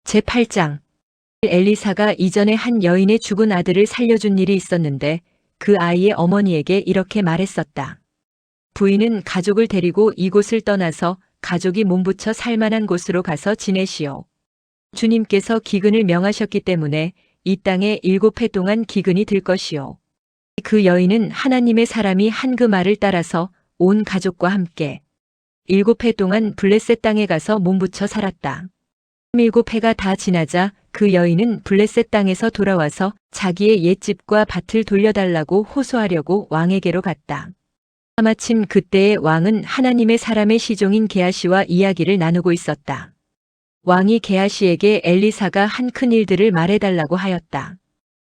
제8장 엘리사가 이전에 한 여인의 죽은 아들을 살려준 일이 있었는데 그 아이의 어머니에게 이렇게 말했었다. 부인은 가족을 데리고 이곳을 떠나서 가족이 몸부쳐 살만한 곳으로 가서 지내시오. 주님께서 기근을 명하셨기 때문에 이 땅에 7해 동안 기근이 들 것이오. 그 여인은 하나님의 사람이 한 그 말을 따라서 온 가족과 함께 7해 동안 블레셋 땅에 가서 몸부쳐 살았다. 7해가 다 지나자 그 여인은 블레셋 땅에서 돌아와서 자기의 옛집과 밭을 돌려달라고 호소하려고 왕에게로 갔다. 마침 그때의 왕은 하나님의 사람의 시종인 게하시와 이야기를 나누고 있었다. 왕이 게하시에게 엘리사가 한 큰 일들을 말해달라고 하였다.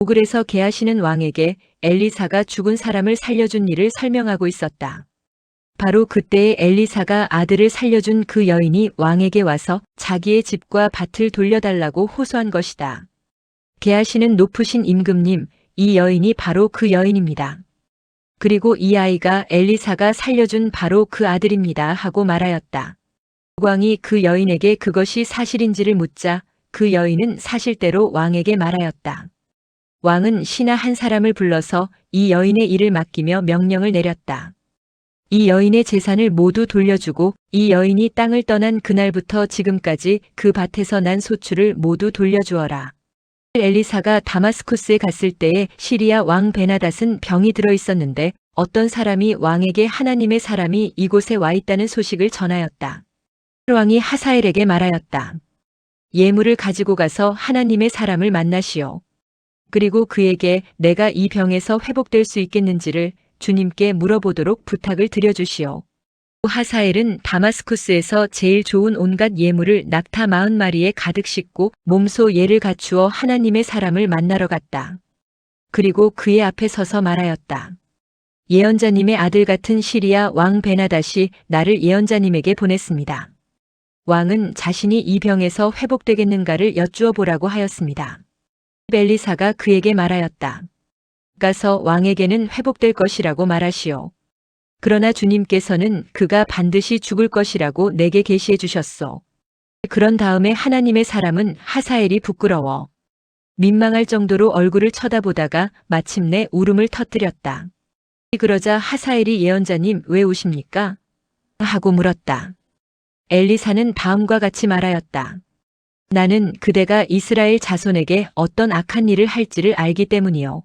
그래서 게하시는 왕에게 엘리사가 죽은 사람을 살려준 일을 설명하고 있었다. 바로 그때에 엘리사가 아들을 살려준 그 여인이 왕에게 와서 자기의 집과 밭을 돌려달라고 호소한 것이다. 게하시는 높으신 임금님, 이 여인이 바로 그 여인입니다. 그리고 이 아이가 엘리사가 살려준 바로 그 아들입니다 하고 말하였다. 왕이 그 여인에게 그것이 사실인지를 묻자 그 여인은 사실대로 왕에게 말하였다. 왕은 신하 한 사람을 불러서 이 여인의 일을 맡기며 명령을 내렸다. 이 여인의 재산을 모두 돌려주고 이 여인이 땅을 떠난 그날부터 지금까지 그 밭에서 난 소출을 모두 돌려주어라. 엘리사가 다마스쿠스에 갔을 때에 시리아 왕 베나닷은 병이 들어 있었는데 어떤 사람이 왕에게 하나님의 사람이 이곳에 와 있다는 소식을 전하였다. 왕이 하사엘에게 말하였다. 예물을 가지고 가서 하나님의 사람을 만나시오. 그리고 그에게 내가 이 병에서 회복될 수 있겠는지를 주님께 물어보도록 부탁을 드려주시오. 하사엘은 다마스쿠스에서 제일 좋은 온갖 예물을 낙타 40마리에 가득 싣고 몸소 예를 갖추어 하나님의 사람을 만나러 갔다. 그리고 그의 앞에 서서 말하였다. 예언자님의 아들 같은 시리아 왕 베나닷이 나를 예언자님에게 보냈습니다. 왕은 자신이 이 병에서 회복되겠는가를 여쭈어 보라고 하였습니다. 엘리사가 그에게 말하였다. 가서 왕에게는 회복될 것이라고 말하시오. 그러나 주님께서는 그가 반드시 죽을 것이라고 내게 계시해 주셨소. 그런 다음에 하나님의 사람은 하사엘이 부끄러워 민망할 정도로 얼굴을 쳐다보다가 마침내 울음을 터뜨렸다. 그러자 하사엘이 예언자님 왜 우십니까? 하고 물었다. 엘리사는 다음과 같이 말하였다. 나는 그대가 이스라엘 자손에게 어떤 악한 일을 할지를 알기 때문이요.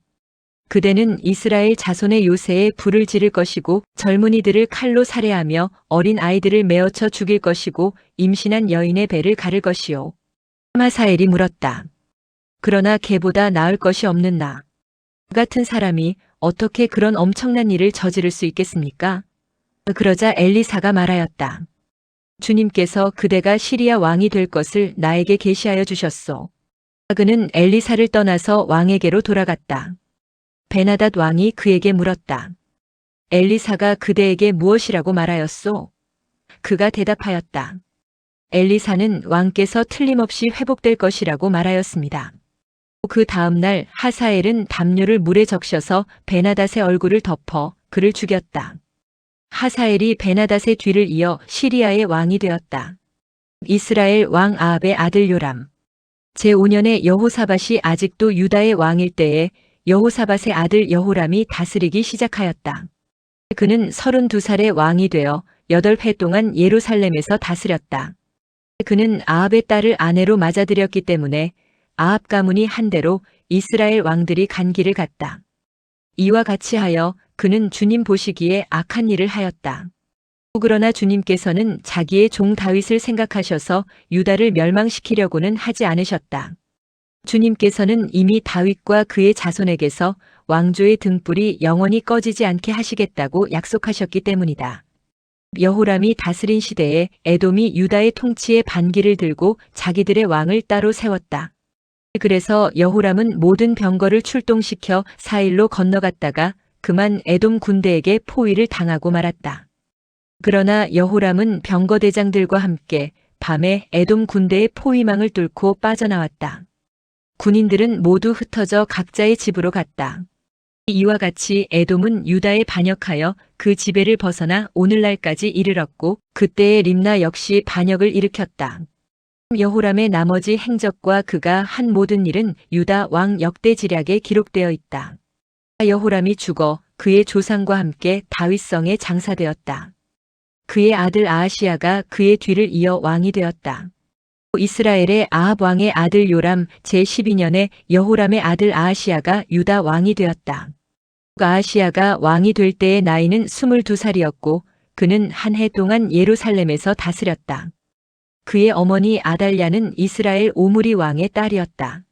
그대는 이스라엘 자손의 요새에 불을 지를 것이고 젊은이들을 칼로 살해하며 어린 아이들을 메어쳐 죽일 것이고 임신한 여인의 배를 가를 것이요. 하사엘이 물었다. 그러나 걔보다 나을 것이 없는 나 같은 사람이 어떻게 그런 엄청난 일을 저지를 수 있겠습니까? 그러자 엘리사가 말하였다. 주님께서 그대가 시리아 왕이 될 것을 나에게 계시하여 주셨소. 그는 엘리사를 떠나서 왕에게로 돌아갔다. 베나닷 왕이 그에게 물었다. 엘리사가 그대에게 무엇이라고 말하였소? 그가 대답하였다. 엘리사는 왕께서 틀림없이 회복될 것이라고 말하였습니다. 그 다음 날 하사엘은 담요를 물에 적셔서 베나닷의 얼굴을 덮어 그를 죽였다. 하사엘이 베나닷의 뒤를 이어 시리아의 왕이 되었다. 이스라엘 왕 아합의 아들 요람. 제5년에 여호사밧이 아직도 유다의 왕일 때에 여호사밧의 아들 여호람이 다스리기 시작하였다. 그는 32살의 왕이 되어 8해 동안 예루살렘에서 다스렸다. 그는 아합의 딸을 아내로 맞아들였기 때문에 아합 가문이 한 대로 이스라엘 왕들이 간 길을 갔다. 이와 같이 하여 그는 주님 보시기에 악한 일을 하였다. 그러나 주님께서는 자기의 종 다윗을 생각하셔서 유다를 멸망시키려고는 하지 않으셨다. 주님께서는 이미 다윗과 그의 자손에게서 왕조의 등불이 영원히 꺼지지 않게 하시겠다고 약속하셨기 때문이다. 여호람이 다스린 시대에 에돔이 유다의 통치의 반기를 들고 자기들의 왕을 따로 세웠다. 그래서 여호람은 모든 병거를 출동시켜 사일로 건너갔다가 그만 에돔 군대에게 포위를 당하고 말았다. 그러나 여호람은 병거대장들과 함께 밤에 에돔 군대의 포위망을 뚫고 빠져나왔다. 군인들은 모두 흩어져 각자의 집으로 갔다. 이와 같이 에돔은 유다에 반역하여 그 지배를 벗어나 오늘날까지 이르렀고 그때의 림나 역시 반역을 일으켰다. 여호람의 나머지 행적과 그가 한 모든 일은 유다 왕 역대지략에 기록되어 있다. 여호람이 죽어 그의 조상과 함께 다윗성에 장사되었다. 그의 아들 아하시야가 그의 뒤를 이어 왕이 되었다. 이스라엘의 아합 왕의 아들 요람 제12년에 여호람의 아들 아하시야가 유다 왕이 되었다. 아하시야가 왕이 될 때의 나이는 22살이었고 그는 한 해 동안 예루살렘에서 다스렸다. 그의 어머니 아달랴는 이스라엘 오므리 왕의 딸이었다.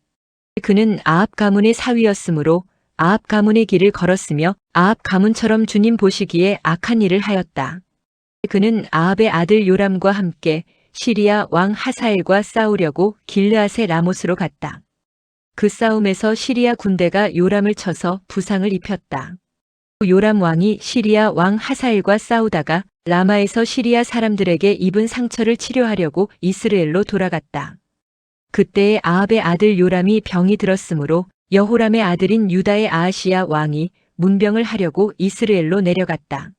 그는 아합 가문의 사위였으므로 아합 가문의 길을 걸었으며 아합 가문처럼 주님 보시기에 악한 일을 하였다. 그는 아합의 아들 요람과 함께 시리아 왕 하사엘과 싸우려고 길르앗의 라못으로 갔다. 그 싸움에서 시리아 군대가 요람을 쳐서 부상을 입혔다. 요람 왕이 시리아 왕 하사엘과 싸우다가 라마에서 시리아 사람들에게 입은 상처를 치료하려고 이스라엘로 돌아갔다. 그때에 아합의 아들 요람이 병이 들었으므로 여호람의 아들인 유다의 아하시야 왕이 문병을 하려고 이스라엘로 내려갔다.